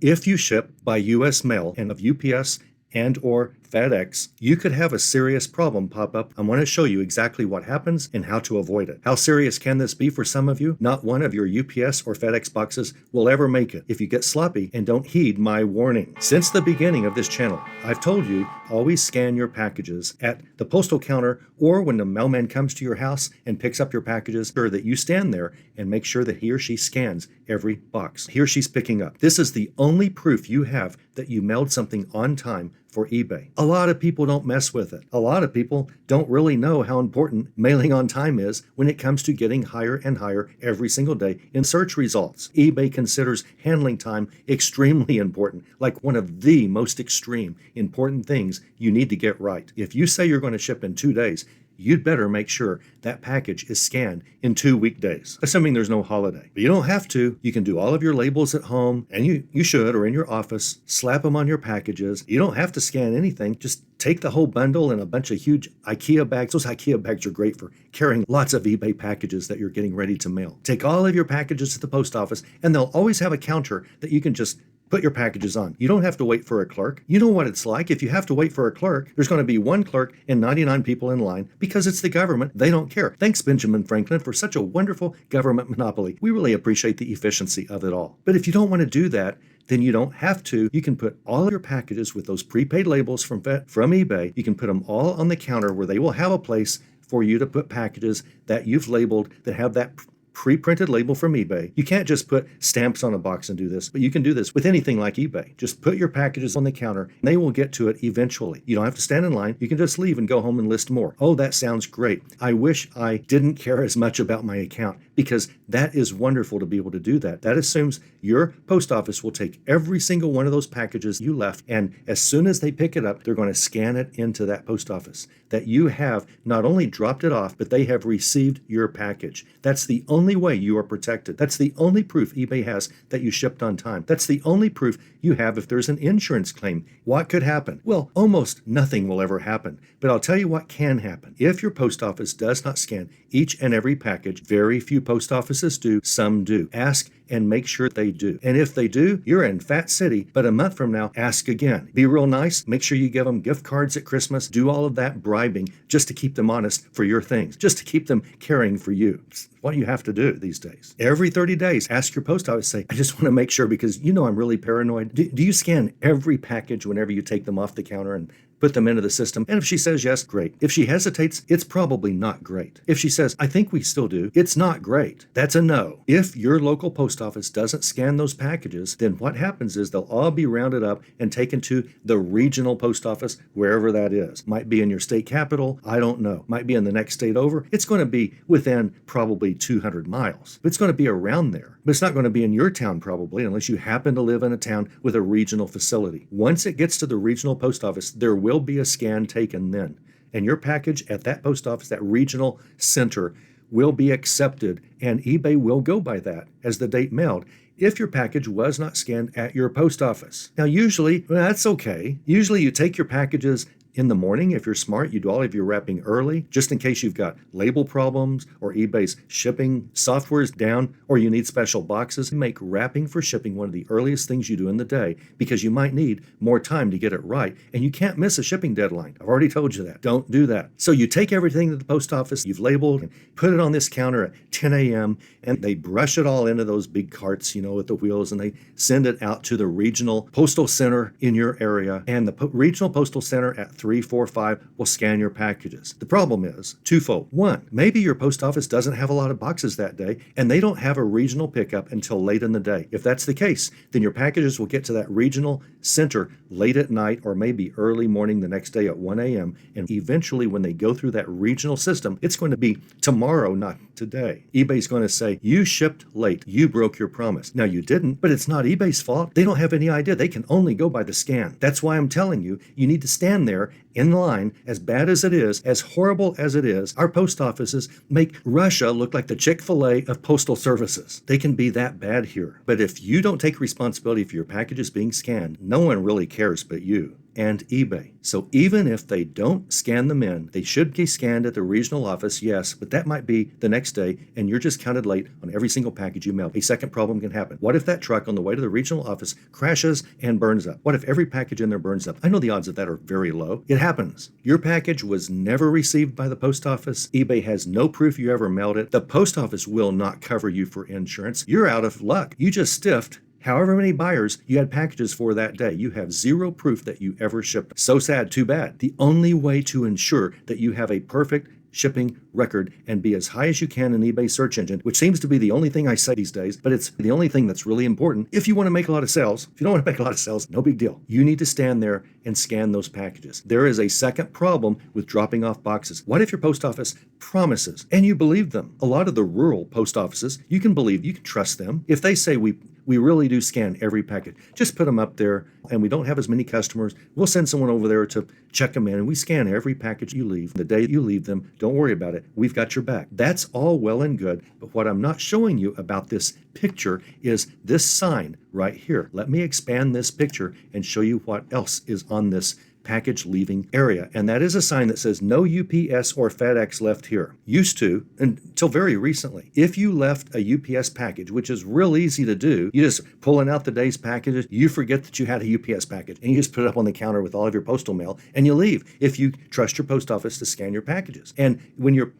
If you ship by U.S. mail and of UPS and or FedEx, you could have a serious problem pop up. I want to show you exactly what happens and how to avoid it. How serious can this be for some of you? Not one of your UPS or FedEx boxes will ever make it if you get sloppy and don't heed my warning. Since the beginning of this channel, I've told you always scan your packages at the postal counter or when the mailman comes to your house and picks up your packages, sure that you stand there and make sure that he or she scans every box he or she's picking up. This is the only proof you have that you mailed something on time for eBay. A lot of people don't mess with it. A lot of people don't really know how important mailing on time is when it comes to getting higher and higher every single day in search results. eBay considers handling time extremely important, like one of the most extreme important things you need to get right. If you say you're going to ship in 2 days, you'd better make sure that package is scanned in 2 weekdays, assuming there's no holiday. But you don't have to. You can do all of your labels at home, and you should, or in your office, slap them on your packages. You don't have to scan anything. Just take the whole bundle in a bunch of huge IKEA bags. Those IKEA bags are great for carrying lots of eBay packages that you're getting ready to mail. Take all of your packages to the post office, and they'll always have a counter that you can just put your packages on. You don't have to wait for a clerk. You know what it's like. If you have to wait for a clerk, there's going to be one clerk and 99 people in line because it's the government. They don't care. Thanks, Benjamin Franklin, for such a wonderful government monopoly. We really appreciate the efficiency of it all. But if you don't want to do that, then you don't have to. You can put all of your packages with those prepaid labels from eBay. You can put them all on the counter where they will have a place for you to put packages that you've labeled that have that pre-printed label from eBay. You can't just put stamps on a box and do this, but you can do this with anything like eBay. Just put your packages on the counter and they will get to it eventually. You don't have to stand in line. You can just leave and go home and list more. Oh, that sounds great. I wish I didn't care as much about my account because that is wonderful to be able to do that. That assumes your post office will take every single one of those packages you left, and as soon as they pick it up, they're going to scan it into that post office that you have not only dropped it off, but they have received your package. That's the only way you are protected. That's the only proof eBay has that you shipped on time. That's the only proof you have if there's an insurance claim. What could happen? Well, almost nothing will ever happen. But I'll tell you what can happen. If your post office does not scan each and every package, very few post offices do, some do. Ask and make sure they do. And if they do, you're in Fat City, but a month from now, ask again. Be real nice. Make sure you give them gift cards at Christmas. Do all of that bribing just to keep them honest for your things, just to keep them caring for you. It's what you have to do these days. Every 30 days, ask your post office, say, I just want to make sure because you know I'm really paranoid. Do you scan every package whenever you take them off the counter and put them into the system? And if she says yes, great. If she hesitates, it's probably not great. If she says, I think we still do, it's not great. That's a no. If your local post office doesn't scan those packages, then what happens is they'll all be rounded up and taken to the regional post office, wherever that is. Might be in your state capital, I don't know. Might be in the next state over. It's going to be within probably 200 miles. But it's going to be around there. But it's not going to be in your town probably, unless you happen to live in a town with a regional facility. Once it gets to the regional post office, there will be a scan taken then. And your package at that post office, that regional center, will be accepted, and eBay will go by that as the date mailed if your package was not scanned at your post office. Now, usually, well, that's okay. Usually you take your packages in the morning. If you're smart, you do all of your wrapping early, just in case you've got label problems or eBay's shipping software is down or you need special boxes. Make wrapping for shipping one of the earliest things you do in the day because you might need more time to get it right and you can't miss a shipping deadline. I've already told you that. Don't do that. So you take everything to the post office you've labeled and put it on this counter at 10 a.m. and they brush it all into those big carts, with the wheels, and they send it out to the regional postal center in your area, and the regional postal center at 345 will scan your packages. The problem is twofold. One, maybe your post office doesn't have a lot of boxes that day and they don't have a regional pickup until late in the day. If that's the case, then your packages will get to that regional center late at night or maybe early morning the next day at 1 a.m. And eventually when they go through that regional system, it's going to be tomorrow, not today. eBay's going to say, you shipped late. You broke your promise. Now you didn't, but it's not eBay's fault. They don't have any idea. They can only go by the scan. That's why I'm telling you, you need to stand there in line. As bad as it is, as horrible as it is, our post offices make Russia look like the Chick-fil-A of postal services. They can be that bad here. But if you don't take responsibility for your packages being scanned, no one really cares but you. and eBay. So even if they don't scan them in, they should be scanned at the regional office, yes, but that might be the next day and you're just counted late on every single package you mail. A second problem can happen. What if that truck on the way to the regional office crashes and burns up? What if every package in there burns up? I know the odds of that are very low. It happens. Your package was never received by the post office. eBay has no proof you ever mailed it. The post office will not cover you for insurance. You're out of luck. You just stiffed however many buyers you had packages for that day. You have zero proof that you ever shipped. So sad, too bad. The only way to ensure that you have a perfect shipping record and be as high as you can in eBay search engine, which seems to be the only thing I say these days, but it's the only thing that's really important. If you want to make a lot of sales, if you don't want to make a lot of sales, no big deal. You need to stand there and scan those packages. There is a second problem with dropping off boxes. What if your post office promises and you believe them? A lot of the rural post offices, you can believe, you can trust them. If they say we really do scan every package, just put them up there, and we don't have as many customers, we'll send someone over there to check them in, and we scan every package you leave. The day you leave them, don't worry about it. We've got your back. That's all well and good, but what I'm not showing you about this picture is this sign right here. Let me expand this picture and show you what else is on this package leaving area. And that is a sign that says no UPS or FedEx left here. Used to, until very recently. If you left a UPS package, which is real easy to do, you just pulling out the day's packages, you forget that you had a UPS package and you just put it up on the counter with all of your postal mail and you leave if you trust your post office to scan your packages. And when your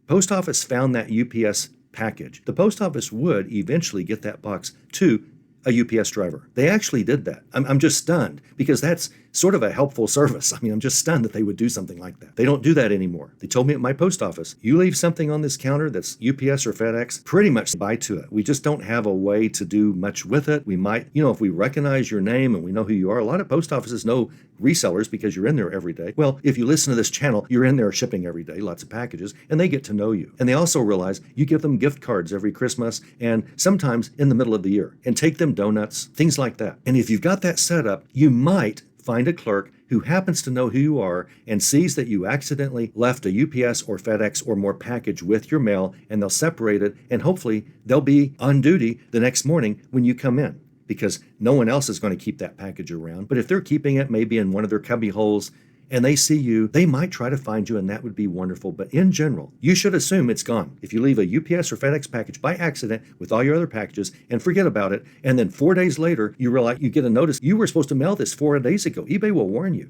post office found that UPS package, the post office would eventually get that box to a UPS driver. They actually did that. I'm just stunned because that's sort of a helpful service. I mean, I'm just stunned that they would do something like that. They don't do that anymore. They told me at my post office, you leave something on this counter that's UPS or FedEx, pretty much buy to it. We just don't have a way to do much with it. We might, if we recognize your name and we know who you are, a lot of post offices know resellers because you're in there every day. Well, if you listen to this channel, you're in there shipping every day, lots of packages, and they get to know you. And they also realize you give them gift cards every Christmas and sometimes in the middle of the year and take them donuts, things like that. And if you've got that set up, you might find a clerk who happens to know who you are and sees that you accidentally left a UPS or FedEx or more package with your mail, and they'll separate it, and hopefully they'll be on duty the next morning when you come in, because no one else is going to keep that package around. But if they're keeping it maybe in one of their cubby holes and they see you, they might try to find you, and that would be wonderful. But in general, you should assume it's gone. If you leave a UPS or FedEx package by accident with all your other packages and forget about it, and then 4 days later, you realize you get a notice, you were supposed to mail this 4 days ago. eBay will warn you.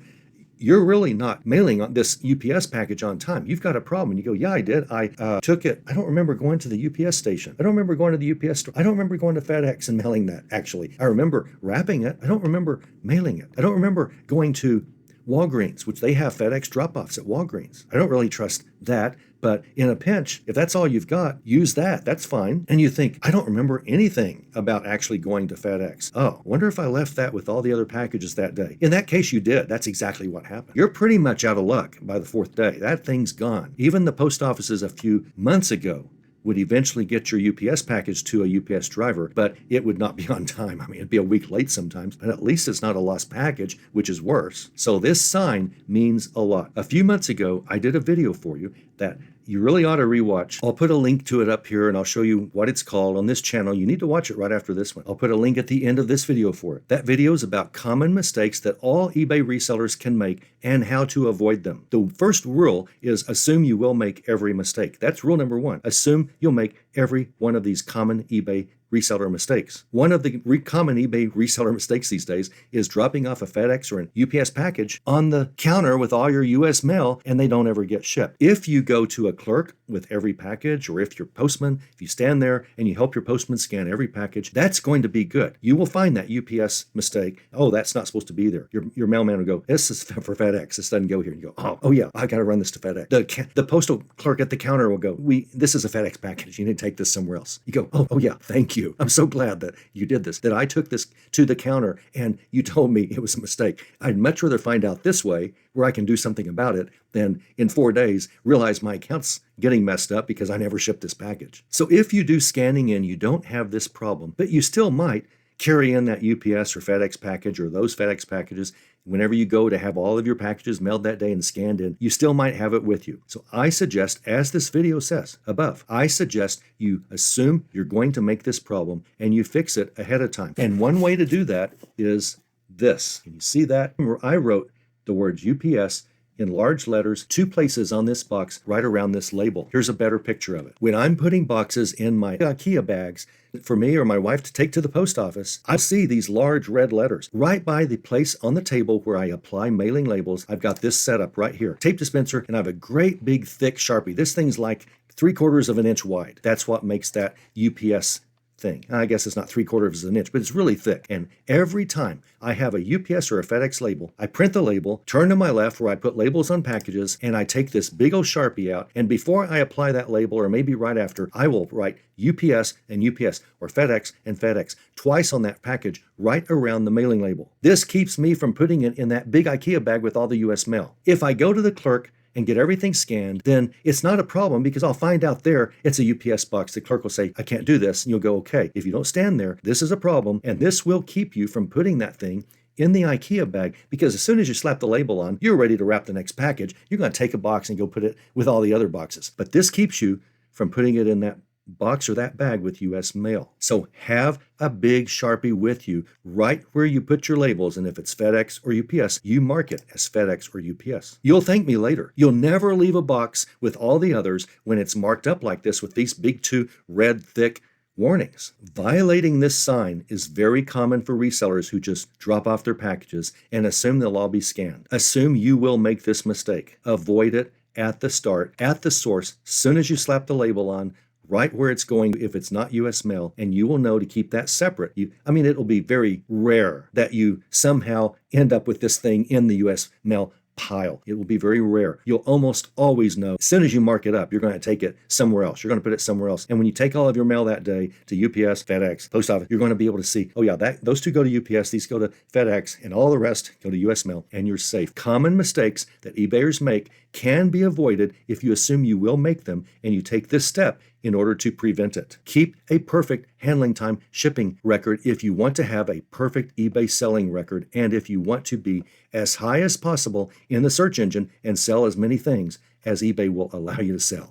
You're really not mailing on this UPS package on time. You've got a problem. And you go, yeah, I did. I took it. I don't remember going to the UPS station. I don't remember going to the UPS store. I don't remember going to FedEx and mailing that, actually. I remember wrapping it. I don't remember mailing it. I don't remember going to Walgreens, which they have FedEx drop-offs at Walgreens. I don't really trust that, but in a pinch, if that's all you've got, use that. That's fine. And you think, I don't remember anything about actually going to FedEx. Oh, wonder if I left that with all the other packages that day. In that case, you did. That's exactly what happened. You're pretty much out of luck by the 4th day. That thing's gone. Even the post offices a few months ago would eventually get your UPS package to a UPS driver, but it would not be on time. I mean, it'd be a week late sometimes, but at least it's not a lost package, which is worse. So this sign means a lot. A few months ago, I did a video for you that you really ought to rewatch. I'll put a link to it up here and I'll show you what it's called on this channel. You need to watch it right after this one. I'll put a link at the end of this video for it. That video is about common mistakes that all eBay resellers can make and how to avoid them. The first rule is assume you will make every mistake. That's rule number 1. Assume you'll make every one of these common eBay reseller mistakes. One of the common eBay reseller mistakes these days is dropping off a FedEx or an UPS package on the counter with all your US mail and they don't ever get shipped. If you go to a clerk with every package, or if you're postman, if you stand there and you help your postman scan every package, that's going to be good. You will find that UPS mistake. Oh, that's not supposed to be there. Your mailman will go, this is for FedEx. This doesn't go here. And you go, oh yeah, I got to run this to FedEx. The postal clerk at the counter will go, this is a FedEx package. You need to take this somewhere else. You go, oh yeah, thank you. I'm so glad that you did this, that I took this to the counter and you told me it was a mistake. I'd much rather find out this way where I can do something about it than in 4 days realize my account's getting messed up because I never shipped this package. So if you do scanning in, you don't have this problem, but you still might carry in that UPS or FedEx package or those FedEx packages. Whenever you go to have all of your packages mailed that day and scanned in, you still might have it with you. So I suggest, as this video says above, I suggest you assume you're going to make this problem and you fix it ahead of time. And one way to do that is this. Can you see that? Where I wrote the words UPS in large letters, 2 places on this box right around this label. Here's a better picture of it. When I'm putting boxes in my IKEA bags for me or my wife to take to the post office, I see these large red letters. Right by the place on the table where I apply mailing labels, I've got this set up right here. Tape dispenser, and I have a great big thick Sharpie. This thing's like 3/4 of an inch wide. That's what makes that UPS thing. I guess it's not 3/4 of an inch, but it's really thick. And every time I have a UPS or a FedEx label, I print the label, turn to my left where I put labels on packages, and I take this big old Sharpie out. And before I apply that label, or maybe right after, I will write UPS and UPS or FedEx and FedEx twice on that package right around the mailing label. This keeps me from putting it in that big IKEA bag with all the US mail. If I go to the clerk and get everything scanned, then it's not a problem because I'll find out there it's a UPS box. The clerk will say, I can't do this. And you'll go, okay. If you don't stand there, this is a problem. And this will keep you from putting that thing in the IKEA bag, because as soon as you slap the label on, you're ready to wrap the next package. You're going to take a box and go put it with all the other boxes. But this keeps you from putting it in that box or that bag with US mail. So have a big Sharpie with you right where you put your labels, and if it's FedEx or UPS, you mark it as FedEx or UPS. You'll thank me later. You'll never leave a box with all the others when it's marked up like this with these big 2 red thick warnings. Violating this sign is very common for resellers who just drop off their packages and assume they'll all be scanned. Assume you will make this mistake. Avoid it at the start, at the source, soon as you slap the label on, right where it's going if it's not US mail, and you will know to keep that separate. It'll be very rare that you somehow end up with this thing in the US mail pile. It will be very rare. You'll almost always know as soon as you mark it up, you're going to take it somewhere else. You're going to put it somewhere else. And when you take all of your mail that day to UPS, FedEx, post office, you're going to be able to see, oh yeah, those 2 go to UPS, these go to FedEx, and all the rest go to US mail, and you're safe. Common mistakes that eBayers make can be avoided if you assume you will make them and you take this step in order to prevent it. Keep a perfect handling time shipping record if you want to have a perfect eBay selling record, and if you want to be as high as possible in the search engine and sell as many things as eBay will allow you to sell.